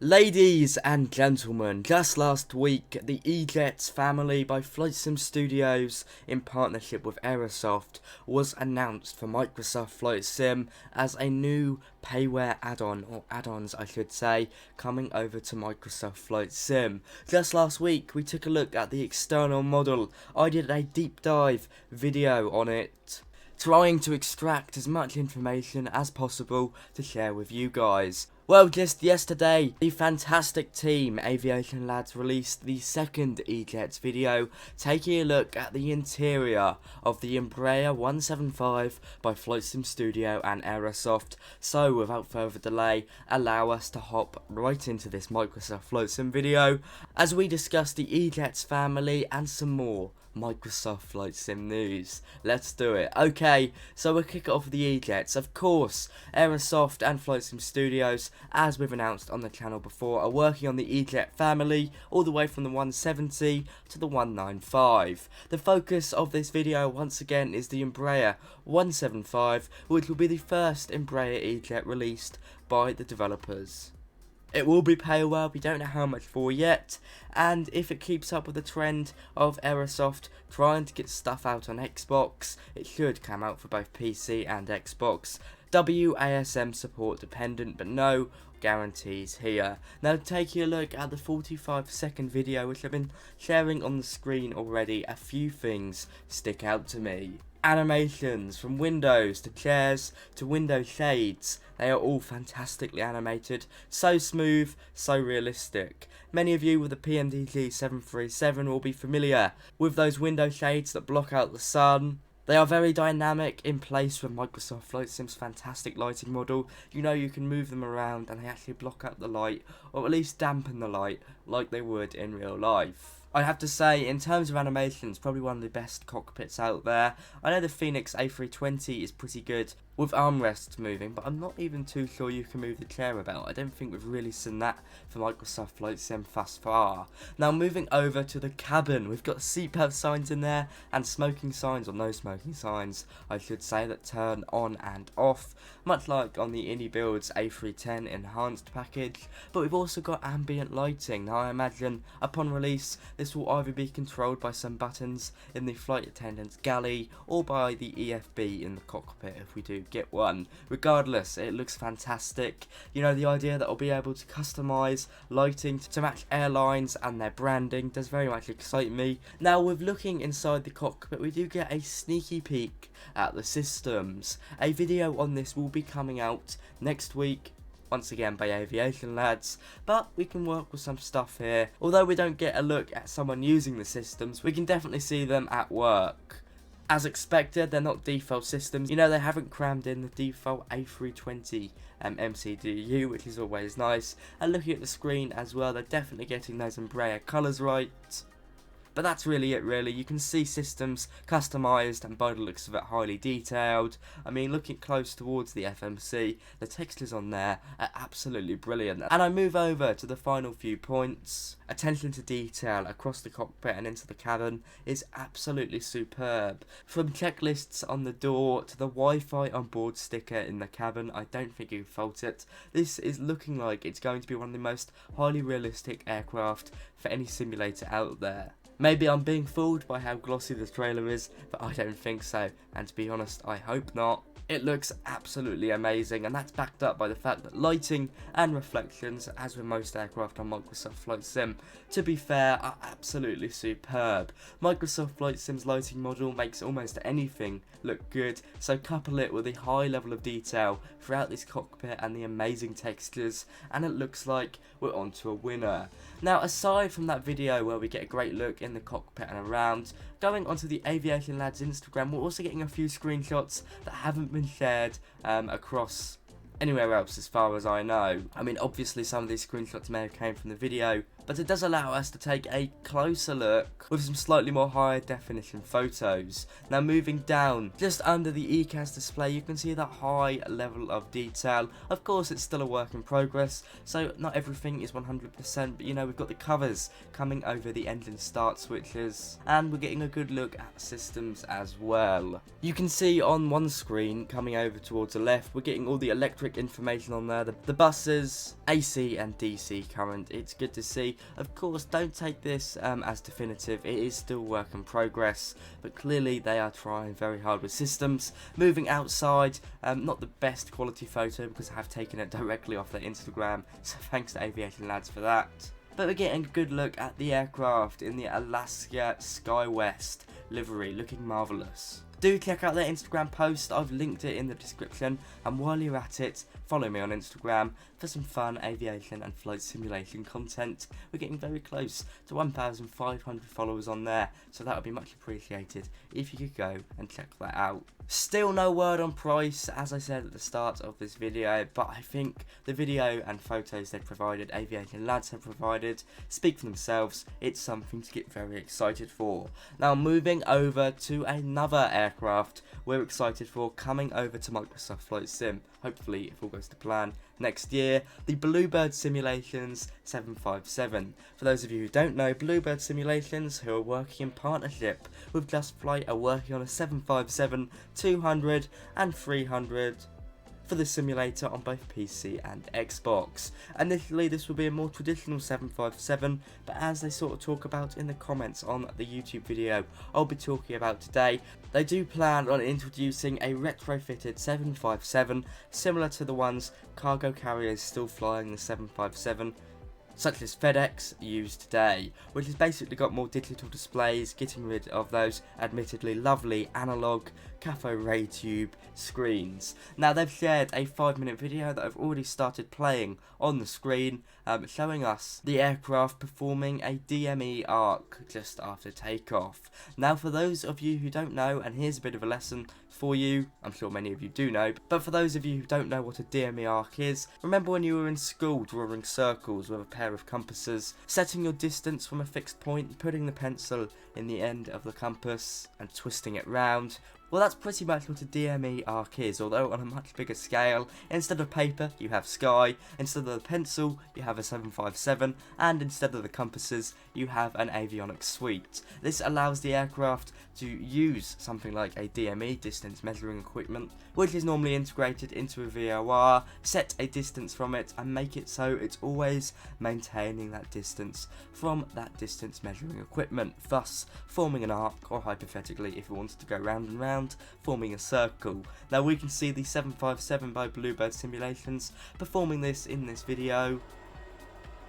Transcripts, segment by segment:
Ladies and gentlemen, just last week, the E-Jets family by Flight Sim Studios in partnership with Aerosoft was announced for Microsoft Flight Sim as a new payware add-on, or add-ons I should say, coming over to Microsoft Flight Sim. Just last week, we took a look at the external model. I did a deep dive video on it, trying to extract as much information as possible to share with you guys. Well, just yesterday, the fantastic team AviationLads released the second E-Jets video, taking a look at the interior of the Embraer 175 by Flight Sim Studio and Aerosoft. So, without further delay, allow us to hop right into this Microsoft Flight Sim video, as we discuss the E-Jets family and some more Microsoft Flight Sim news. Let's do it. Okay, so we'll kick it off with the E-Jets. Of course, Aerosoft and Flight Sim Studios, as we've announced on the channel before, are working on the E-Jet family, all the way from the 170 to the 195. The focus of this video, once again, is the Embraer 175, which will be the first Embraer E-Jet released by the developers. It will be payware, we don't know how much for yet, and if it keeps up with the trend of Aerosoft trying to get stuff out on Xbox, it should come out for both PC and Xbox. WASM support dependent, but no guarantees here. Now, taking a look at the 45-second video which I've been sharing on the screen already, a few things stick out to me. Animations, from windows to chairs to window shades, they are all fantastically animated, so smooth, so realistic. Many of you with the PMDG 737 will be familiar with those window shades that block out the sun. They are very dynamic, in place with Microsoft Flight Sim's fantastic lighting model. You know, you can move them around and they actually block out the light, or at least dampen the light like they would in real life. I have to say, in terms of animations, probably one of the best cockpits out there. I know the Phoenix A320 is pretty good with armrests moving, but I'm not even too sure you can move the chair about. I don't think we've really seen that for Microsoft Flight Sim thus far. Now, moving over to the cabin, we've got seatbelt signs in there and smoking signs, or no smoking signs, I should say, that turn on and off, much like on the IndyBuild's A310 enhanced package. But we've also got ambient lighting. Now, I imagine upon release, this will either be controlled by some buttons in the flight attendant's galley or by the EFB in the cockpit if we do get one. Regardless, it looks fantastic. You know, the idea that I'll be able to customize lighting to match airlines and their branding does very much excite me. Now, with looking inside the cockpit, we do get a sneaky peek at the systems. A video on this will be coming out next week, once again by AviationLads, but we can work with some stuff here. Although we don't get a look at someone using the systems, we can definitely see them at work. As expected, they're not default systems. You know, they haven't crammed in the default A320 MCDU, which is always nice. And looking at the screen as well, they're definitely getting those Embraer colours right. But that's really it, really. You can see systems customised and by the looks of it highly detailed. I mean, looking close towards the FMC, the textures on there are absolutely brilliant. And I move over to the final few points. Attention to detail across the cockpit and into the cabin is absolutely superb. From checklists on the door to the Wi-Fi on board sticker in the cabin, I don't think you can fault it. This is looking like it's going to be one of the most highly realistic aircraft for any simulator out there. Maybe I'm being fooled by how glossy the trailer is, but I don't think so, and to be honest, I hope not. It looks absolutely amazing, and that's backed up by the fact that lighting and reflections, as with most aircraft on Microsoft Flight Sim, to be fair, are absolutely superb. Microsoft Flight Sim's lighting model makes almost anything look good, so couple it with a high level of detail throughout this cockpit and the amazing textures, and it looks like we're on to a winner. Now, aside from that video where we get a great look in the cockpit and around, going onto the AviationLads Instagram, we're also getting a few screenshots that haven't been shared across anywhere else as far as I know. I mean, obviously some of these screenshots may have came from the video, but it does allow us to take a closer look with some slightly more higher definition photos. Now, moving down, just under the ECAS display, you can see that high level of detail. Of course, it's still a work in progress, so not everything is 100%, but you know, we've got the covers coming over the engine start switches, and we're getting a good look at systems as well. You can see on one screen, coming over towards the left, we're getting all the electric quick information on there. The buses, AC and DC current, it's good to see. Of course, don't take this as definitive. It is still work in progress, but clearly they are trying very hard with systems. Moving outside, not the best quality photo because I have taken it directly off their Instagram, so thanks to Aviation Lads for that. But we're getting a good look at the aircraft in the Alaska Sky West livery, looking marvellous. Do check out their Instagram post, I've linked it in the description, and while you're at it, follow me on Instagram for some fun aviation and flight simulation content. We're getting very close to 1,500 followers on there, so that would be much appreciated if you could go and check that out. Still no word on price, as I said at the start of this video, but I think the video and photos they've provided, Aviation Lads have provided, speak for themselves. It's something to get very excited for. Now moving over to another aircraft we're excited for coming over to Microsoft Flight Sim, hopefully if all goes to plan, next year, the Bluebird Simulations 757. For those of you who don't know, Bluebird Simulations, who are working in partnership with Just Flight, are working on a 757, 200 and 300 for the simulator on both PC and Xbox. Initially this will be a more traditional 757, but as they sort of talk about in the comments on the YouTube video I'll be talking about today, they do plan on introducing a retrofitted 757 similar to the ones cargo carriers still flying the 757, such as FedEx use today, which has basically got more digital displays, getting rid of those admittedly lovely analog cathode ray tube screens. Now they've shared a 5-minute video that I've already started playing on the screen, showing us the aircraft performing a DME arc just after takeoff. Now for those of you who don't know, and here's a bit of a lesson for you, I'm sure many of you do know, but for those of you who don't know what a DME arc is, remember when you were in school drawing circles with a pair of compasses, setting your distance from a fixed point, putting the pencil in the end of the compass and twisting it round? Well, that's pretty much what a DME arc is, although on a much bigger scale. Instead of paper, you have sky, instead of the pencil, you have a 757, and instead of the compasses, you have an avionics suite. This allows the aircraft to use something like a DME, distance measuring equipment, which is normally integrated into a VOR, set a distance from it, and make it so it's always maintaining that distance from that distance measuring equipment, thus forming an arc, or hypothetically, if it wanted to go round and round, forming a circle. Now we can see the 757 by Bluebird Simulations performing this in this video.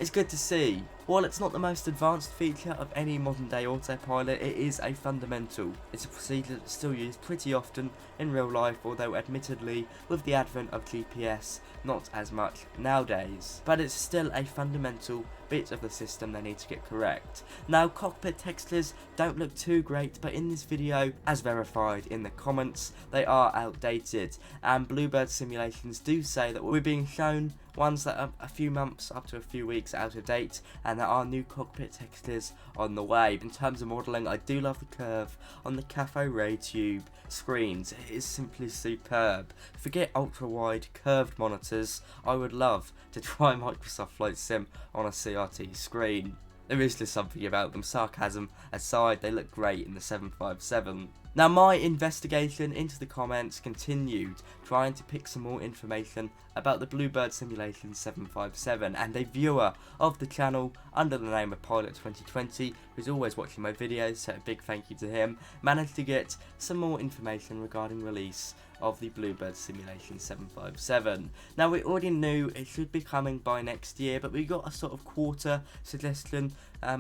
It's good to see. While it's not the most advanced feature of any modern day autopilot, it is a fundamental. It's a procedure that's still used pretty often in real life, although admittedly with the advent of GPS, not as much nowadays. But it's still a fundamental bit of the system they need to get correct. Now cockpit textures don't look too great, but in this video, as verified in the comments, they are outdated, and Bluebird Simulations do say that we're being shown ones that are a few months up to a few weeks out of date, and there are new cockpit textures on the way. In terms of modelling, I do love the curve on the cathode ray tube screens. It is simply superb. Forget ultra wide curved monitors, I would love to try Microsoft Flight Sim on a CRT screen. There is just something about them, sarcasm aside, they look great in the 757. Now my investigation into the comments continued, trying to pick some more information about the Bluebird Simulations 757, and a viewer of the channel under the name of Pilot2020, who's always watching my videos, so a big thank you to him, managed to get some more information regarding release of the Bluebird Simulation 757. Now we already knew it should be coming by next year, but we got a sort of quarter suggestion.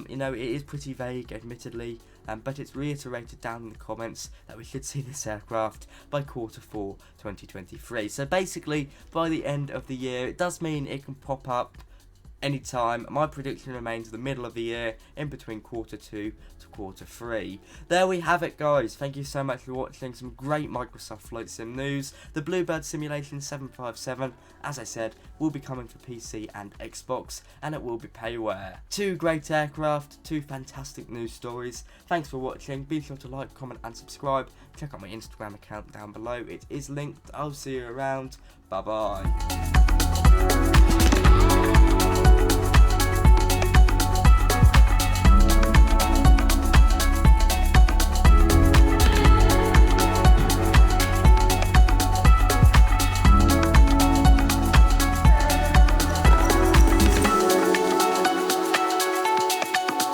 You know, it is pretty vague admittedly, but it's reiterated down in the comments that we should see this aircraft by Q4 2023. So basically by the end of the year. It does mean it can pop up anytime. My prediction remains the middle of the year, in between Q2 to Q3. There we have it, guys. Thank you so much for watching. Some great Microsoft Flight Sim news. The Bluebird Simulation 757, as I said, will be coming for PC and Xbox, and it will be payware. Two great aircraft, two fantastic news stories. Thanks for watching. Be sure to like, comment and subscribe. Check out my Instagram account down below. It is linked. I'll see you around. Bye bye.